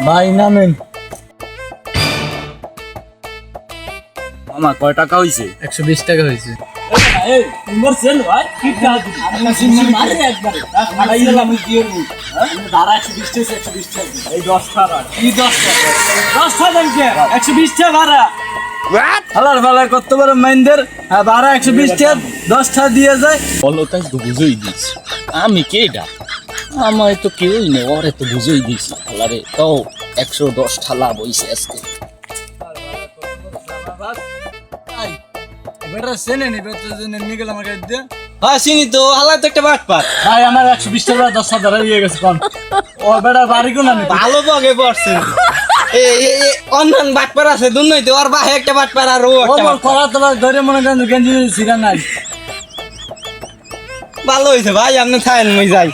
ভাই নামেন। মামা কয় টাকা হইছে? 120 টাকা হয়েছে। হালার ফালার করতে পারে মাইন্দের ভাড়া 120 টাকা 10টা দিয়ে যায়। বলো তাই তো বুঝেই দিছি আমি কেডা, আমায় তো কেউই নেই, ওরে তো বুঝেই দিছি আলারে তো 110 ঠালা বইছে আজকে। বেটা সেনে নি বেটা জেনে নিয়ে গেল আমার কাছে দিয়ে। হ্যাঁ চিনি তো, আল্লাহ তো একটা বাটপার। ভাই আমার 120 টাকা 10,000 দিয়ে গেছে কোন ও বেটা বাড়ি কোন আমি ভালো বগে পড়ছে। অন্যান্য বাটপার আছে দুনইতে, ওর বাহে একটা বাটপার আর ও ও একটা মোর বাটপার। করা তোলা ধরে মনে করেন গেঞ্জি ছিড়া নাই। ভালো হয়েছে ভাই, আপনি থাকেন, মই যাই।